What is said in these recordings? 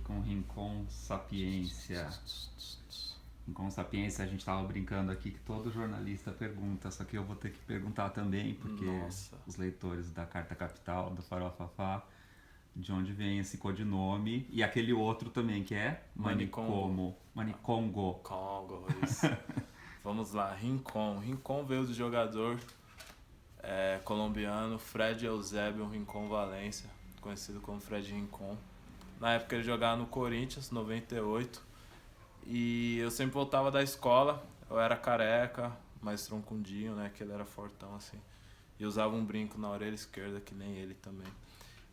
com Rincon Sapiência. Rincon Sapiência, a gente tava brincando aqui que todo jornalista pergunta, só que eu vou ter que perguntar também, porque os leitores da Carta Capital, do Farofafá, de onde vem esse codinome, e aquele outro também, que é Manicongo. Congo, isso. Vamos lá, Rincon. Rincon veio do jogador colombiano Fred Eusébio Rincon Valência, conhecido como Fred Rincon. Na época ele jogava no Corinthians, 98. E eu sempre voltava da escola, eu era careca, mais troncudinho, né? Que ele era fortão assim. E usava um brinco na orelha esquerda, que nem ele também.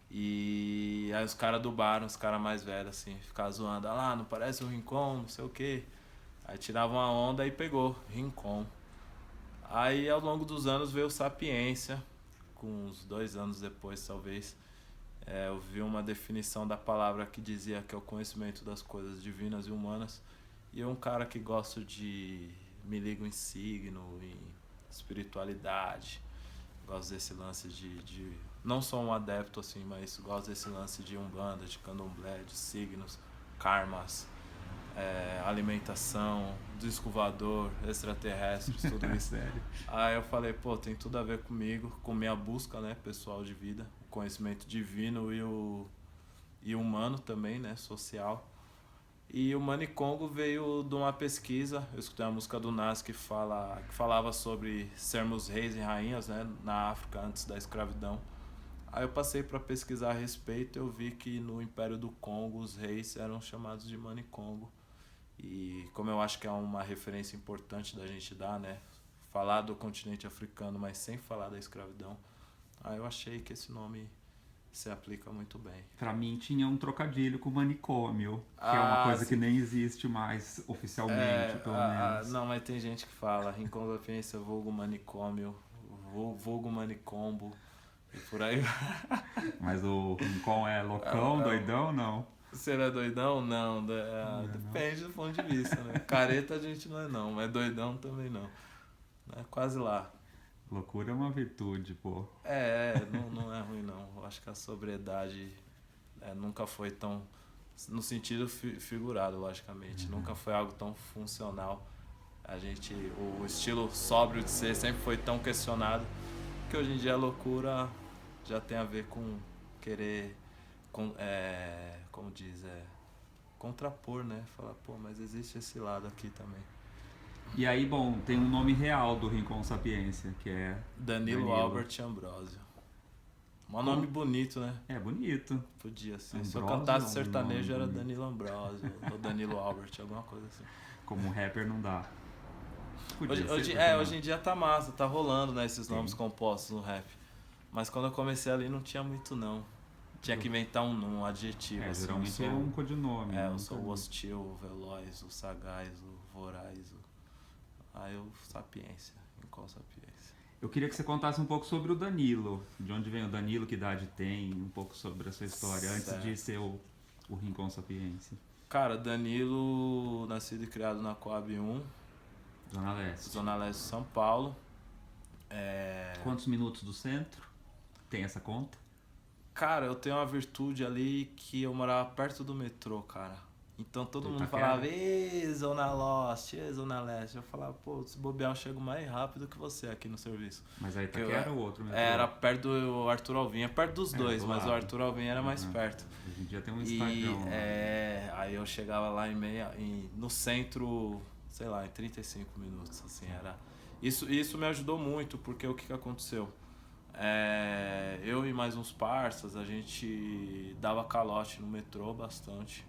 E aí os caras do bar, os caras mais velhos, assim, ficavam zoando. Ah lá, não parece o Rincon, não sei o quê. Aí tiravam uma onda e pegou, Rincon. Aí ao longo dos anos veio Sapiência, com uns 2 anos depois talvez. Eu vi uma definição da palavra que dizia que é o conhecimento das coisas divinas e humanas. E eu, um cara que gosto de... me ligo em signo, em espiritualidade. Gosto desse lance de... não sou um adepto assim, mas gosto desse lance de umbanda, de candomblé, de signos, karmas, alimentação, disco voador, extraterrestres, tudo isso. Sério? Aí eu falei, pô, tem tudo a ver comigo, com minha busca, né, pessoal de vida, o conhecimento divino e humano também, né, social. E o Manicongo veio de uma pesquisa, eu escutei uma música do Nas que falava sobre sermos reis e rainhas, né, na África antes da escravidão. Aí eu passei para pesquisar a respeito e eu vi que no Império do Congo os reis eram chamados de Manicongo. E como eu acho que é uma referência importante da gente dar, né, falar do continente africano, mas sem falar da escravidão, aí eu achei que esse nome se aplica muito bem. Pra mim tinha um trocadilho com manicômio, que é uma coisa que nem existe mais oficialmente, pelo menos. Não, mas tem gente que fala Rincon da Pensa, vulgo manicômio, vulgo manicombo, e por aí. Mas o Rincon é loucão, doidão, não? Se ele é doidão, não. Depende do ponto de vista, né? Careta a gente não é não, mas doidão também não. É quase lá. Loucura é uma virtude, pô. Não é ruim não. Eu acho que a sobriedade nunca foi tão... no sentido figurado, logicamente. Nunca foi algo tão funcional. O estilo sóbrio de ser sempre foi tão questionado que hoje em dia a loucura já tem a ver com querer... como diz, contrapor, né? Falar, pô, mas existe esse lado aqui também. E aí, bom, tem um nome real do Rincon Sapiência, que é... Danilo Albert Ambrosio. Um nome bonito, né? É, bonito. Podia ser. Ambrosio, se eu cantasse sertanejo era bonito. Danilo Ambrosio ou Danilo Albert, alguma coisa assim. Como rapper não dá. Hoje em dia tá massa, tá rolando, né, esses nomes compostos no rap. Mas quando eu comecei ali não tinha muito não. Tinha que inventar um adjetivo. Assim, geralmente é um codinome. Eu sou o hostil, o veloz, o sagaz, o voraz, Aí o Sapiência, em qual Sapiência? Eu queria que você contasse um pouco sobre o Danilo. De onde vem o Danilo, que idade tem, um pouco sobre a sua história, antes de ser o Rincon Sapiência. Cara, Danilo, nascido e criado na Coab 1. Zona Leste de São Paulo. Quantos minutos do centro? Tem essa conta? Cara, eu tenho uma virtude ali que eu morava perto do metrô, cara. Então todo mundo falava, ei, Zona Leste, Zona Leste. Eu falava, pô, se bobear eu chego mais rápido que você aqui no serviço. Mas aí era o outro metrô? Era perto do Arthur Alvim, perto dos dois, mas o Arthur Alvim era mais perto. Hoje em dia tem um estádio. Aí eu chegava lá no centro, sei lá, em 35 minutos, assim, era... Isso me ajudou muito, porque o que aconteceu? Eu e mais uns parças, a gente dava calote no metrô bastante.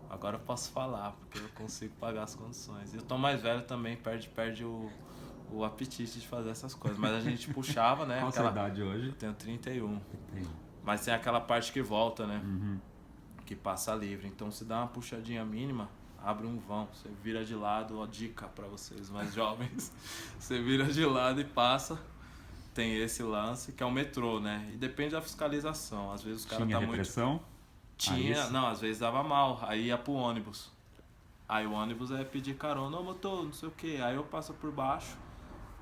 Agora eu posso falar, porque eu consigo pagar as condições. E eu tô mais velho também, perde o apetite de fazer essas coisas. Mas a gente puxava, né? Qual a sua idade hoje? Eu tenho 31. Mas tem aquela parte que volta, né? Que passa livre. Então se dá uma puxadinha mínima, abre um vão. Você vira de lado, ó, dica pra vocês mais jovens. Você vira de lado e passa. Tem esse lance, que é o metrô, né? E depende da fiscalização. Às vezes os caras tá repressão? Muito... Tinha, não, às vezes dava mal. Aí ia pro ônibus. Aí o ônibus é pedir carona, ô motor, não sei o que. Aí eu passo por baixo,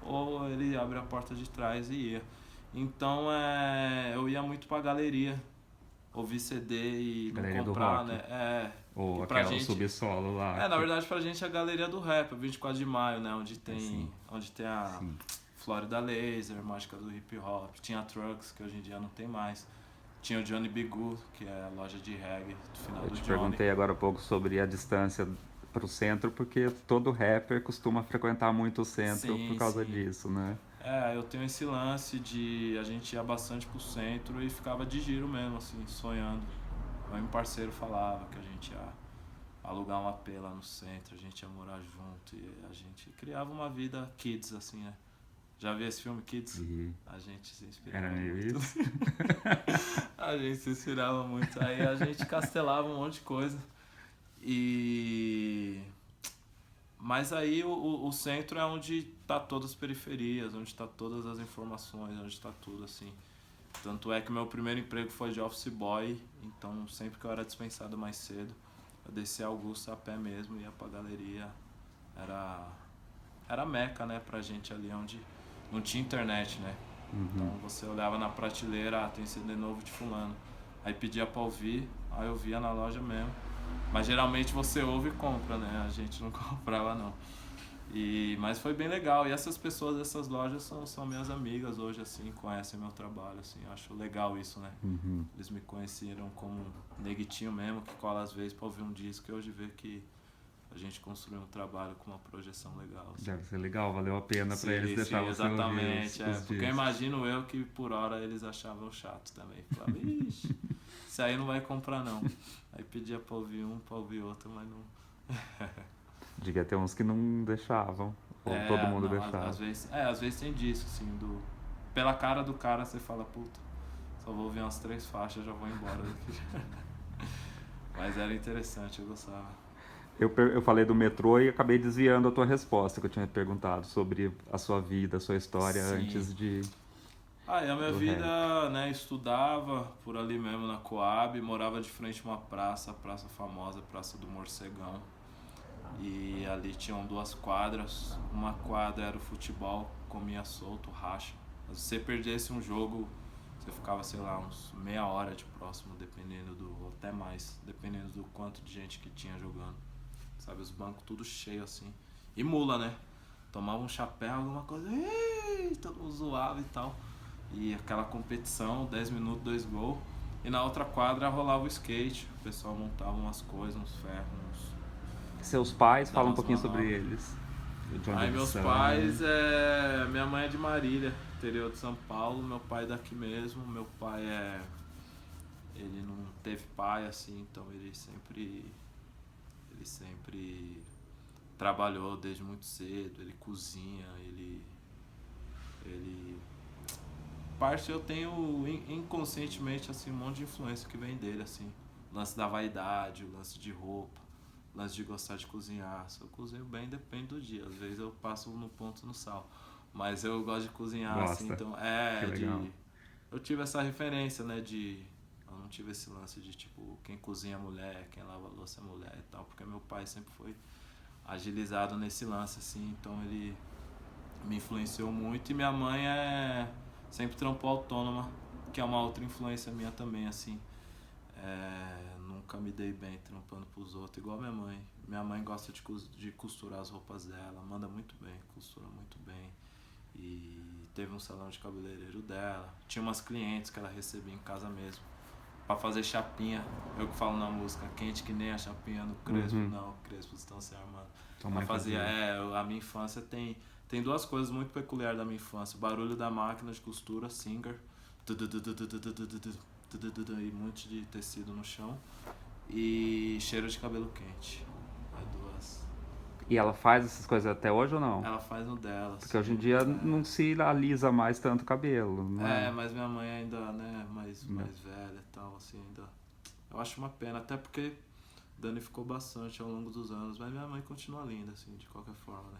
ou ele abre a porta de trás e ia. Então eu ia muito pra galeria. ouvir CD e não Galeria do comprar, Rock. né? Ou E pra aquela gente, subsolo lá. na verdade pra gente é a Galeria do Rap, 24 de maio, né? Onde tem, onde tem a Sim. Florida Laser, Mágica do Hip Hop, tinha a Trucks, que hoje em dia não tem mais. Tinha o Johnny B. Good, que é a loja de reggae do final Eu do te Johnny. perguntei agora há pouco sobre a distância pro centro, porque todo rapper costuma frequentar muito o centro por Sim, causa sim. disso, né? Eu tenho esse lance de a gente ia bastante pro centro e ficava de giro mesmo, assim, sonhando. Meu parceiro falava que a gente ia alugar um AP lá no centro, a gente ia morar junto e a gente criava uma vida kids, assim, né? Já viu esse filme Kids? E A gente se inspirava era meio muito. isso. A gente se inspirava muito. Aí a gente castelava um monte de coisa. E... Mas aí o centro é onde tá todas as periferias, onde tá todas as informações, onde tá tudo, assim. Tanto é que meu primeiro emprego foi de office boy, então sempre que eu era dispensado mais cedo, eu descia Augusta a pé mesmo, ia pra galeria. Era meca, né, pra gente ali onde não tinha internet, né? Então você olhava na prateleira, tem CD novo de fulano. Aí pedia pra ouvir, aí eu via na loja mesmo. Mas geralmente você ouve e compra, né? A gente não comprava não. Mas foi bem legal. E essas pessoas dessas lojas são minhas amigas hoje, assim, conhecem meu trabalho, assim. Eu acho legal isso, né? Eles me conheceram como um neguitinho mesmo, que cola às vezes pra ouvir um disco e hoje vê que a gente construiu um trabalho com uma projeção legal. Assim. Deve ser legal, valeu a pena pra eles deixar você exatamente, ouvir os porque discos. imagino eu que por hora eles achavam chato também. Falavam, ixi, isso aí não vai comprar não. Aí pedia pra ouvir um, pra ouvir outro, mas não... Devia ter uns que não deixavam, ou todo mundo não, deixava. às vezes tem disso, assim, pela cara do cara você fala, puta, só vou ouvir umas 3 faixas, já vou embora daqui. Mas era interessante, eu gostava. Eu falei do metrô e acabei desviando a tua resposta, que eu tinha perguntado sobre a sua vida, a sua história antes de... E a minha do vida, né, estudava por ali mesmo na Coab, morava de frente a uma praça, a praça famosa, Praça do Morcegão. E ali tinham 2 quadras, uma quadra era o futebol, comia solto, racha. Se você perdesse um jogo, você ficava, sei lá, uns meia hora de próximo, até mais, dependendo do quanto de gente que tinha jogando. Sabe, os bancos tudo cheio assim. E mula, né? Tomava um chapéu, alguma coisa, todo mundo zoava e tal. E aquela competição, 10 minutos, 2 gols. E na outra quadra rolava o skate, o pessoal montava umas coisas, uns ferros, Seus pais, dava fala um umas pouquinho sobre manobras. eles. De onde Aí eles meus são. pais, minha mãe é de Marília, interior de São Paulo, meu pai é daqui mesmo, meu pai ele não teve pai assim, então ele sempre trabalhou desde muito cedo, ele cozinha, ele parte eu tenho inconscientemente assim um monte de influência que vem dele assim, o lance da vaidade, o lance de roupa, o lance de gostar de cozinhar. Se eu cozinho bem depende do dia, às vezes eu passo no ponto no sal, mas eu gosto de cozinhar. Gosta. Assim, então Que legal. eu tive essa referência, né, eu não tive esse lance de tipo quem cozinha é mulher, quem lava a louça é mulher e tal, porque meu pai sempre foi agilizado nesse lance assim, então ele me influenciou muito. E minha mãe sempre trampou autônoma, que é uma outra influência minha também, assim. Nunca me dei bem trampando pros outros, igual minha mãe. Minha mãe gosta de costurar as roupas dela, manda muito bem, costura muito bem. E teve um salão de cabeleireiro dela. Tinha umas clientes que ela recebia em casa mesmo, pra fazer chapinha. Eu que falo na música, quente que nem a chapinha no Crespo, não, Crespos estão se armando. Ela fazia, a minha infância tem 2 coisas muito peculiares da minha infância: o barulho da máquina de costura, Singer, e um monte de tecido no chão, e cheiro de cabelo quente. E ela faz essas coisas até hoje ou não? Ela faz no dela. Porque hoje em dia não se alisa mais tanto o cabelo, né? Mas minha mãe ainda, né, mais velha e tal, assim, ainda. Eu acho uma pena, até porque danificou bastante ao longo dos anos, mas minha mãe continua linda, assim, de qualquer forma, né?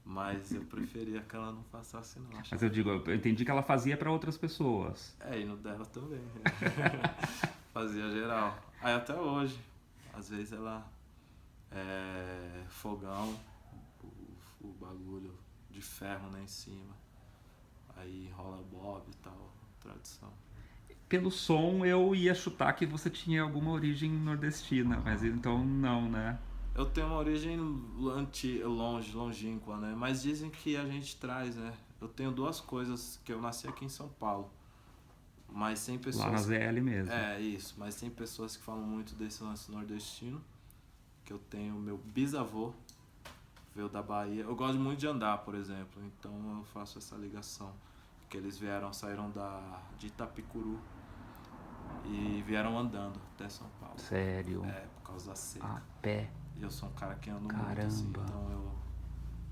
Mas eu preferia que ela não passasse, não. Mas eu entendi que ela fazia pra outras pessoas. E no dela também. Fazia geral. Aí até hoje, às vezes ela fogão, o bagulho de ferro, né, em cima. Aí rola bob e tal, tradição. pelo som eu ia chutar que você tinha alguma origem nordestina, mas então não, né? Eu tenho uma origem longínqua, né? Mas dizem que a gente traz, né? Eu tenho duas coisas, que eu nasci aqui em São Paulo, mas tem pessoas... Lá na ZL mesmo. Isso, mas tem pessoas que falam muito desse lance nordestino, que eu tenho meu bisavô, veio da Bahia. Eu gosto muito de andar, por exemplo, então eu faço essa ligação. Que eles saíram de Itapicuru e vieram andando até São Paulo. Sério? Por causa da seca. A pé? E eu sou um cara que anda Caramba. muito, assim, então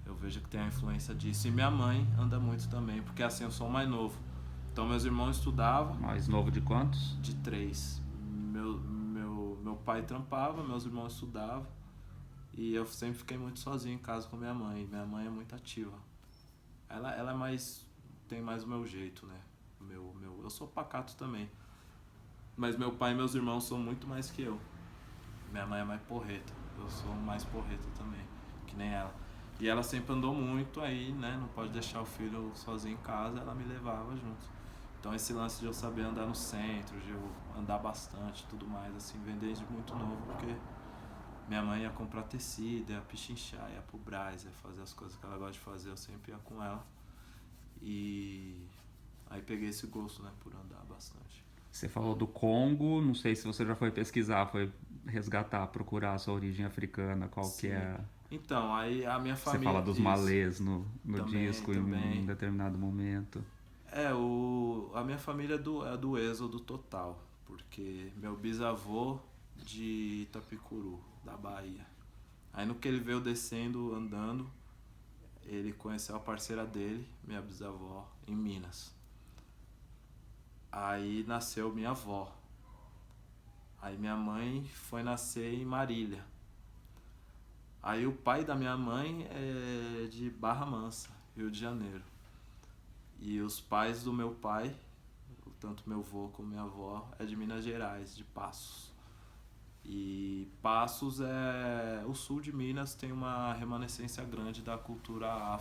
eu vejo que tem a influência disso. E minha mãe anda muito também, porque assim, eu sou o mais novo. Então meus irmãos estudavam. Mais novo de quantos? De 3. Meu pai trampava, meus irmãos estudavam. E eu sempre fiquei muito sozinho em casa com minha mãe. Minha mãe é muito ativa. Ela é mais... tem mais o meu jeito, né? Eu sou pacato também. Mas meu pai e meus irmãos são muito mais que eu. Minha mãe é mais porreta. Eu sou mais porreta também, que nem ela. E ela sempre andou muito aí, né? Não pode deixar o filho sozinho em casa, ela me levava junto. Então esse lance de eu saber andar no centro, de eu andar bastante, tudo mais, assim, vem desde muito novo, porque minha mãe ia comprar tecido, ia pichinchar, ia pro Brás, ia fazer as coisas que ela gosta de fazer, eu sempre ia com ela. E aí peguei esse gosto, né, por andar bastante. Você falou do Congo, não sei se você já foi pesquisar, foi resgatar, procurar a sua origem africana, qual Sim. que é... Então, aí a minha família... Você fala dos malês no também, disco também. Em um determinado momento. A minha família é do êxodo total, porque meu bisavô de Itapicuru, da Bahia. Aí no que ele veio descendo, andando, ele conheceu a parceira dele, minha bisavó, em Minas. Aí nasceu minha avó. Aí minha mãe foi nascer em Marília. Aí o pai da minha mãe é de Barra Mansa, Rio de Janeiro. E os pais do meu pai, tanto meu avô como minha avó, é de Minas Gerais, de Passos. E Passos é... o sul de Minas tem uma remanescência grande da cultura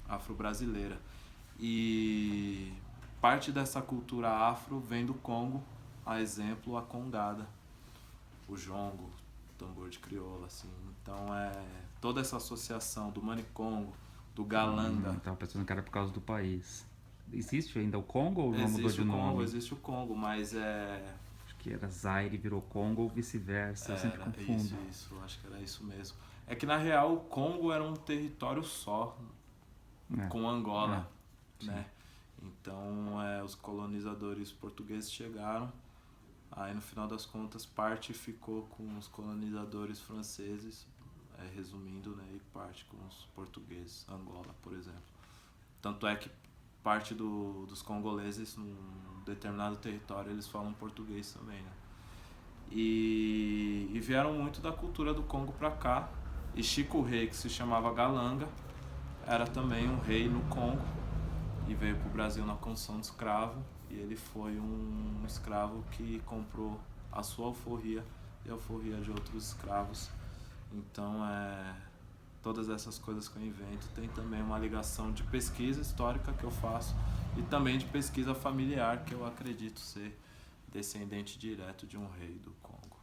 afro-brasileira. E parte dessa cultura afro vem do Congo, a exemplo, a congada, o jongo, o tambor de crioula, assim. Então toda essa associação do manicongo, do galanga. Tava pensando que era por causa do país. Existe ainda o Congo ou não mudou de nome? Existe o Congo, mas Acho que era Zaire, virou Congo ou vice-versa, eu sempre confundo. Isso, acho que era isso mesmo. É que na real o Congo era um território só, com Angola, né? Então os colonizadores portugueses chegaram, aí no final das contas parte ficou com os colonizadores franceses, resumindo, né? E parte com os portugueses, Angola, por exemplo. Tanto é que parte dos congoleses, num determinado território, eles falam português também, né? E vieram muito da cultura do Congo pra cá. E Chico Rei, que se chamava Galanga, era também um rei no Congo e veio pro Brasil na condição de escravo. E ele foi um escravo que comprou a sua alforria e a alforria de outros escravos. Então, todas essas coisas que eu invento tem também uma ligação de pesquisa histórica que eu faço e também de pesquisa familiar, que eu acredito ser descendente direto de um rei do Congo.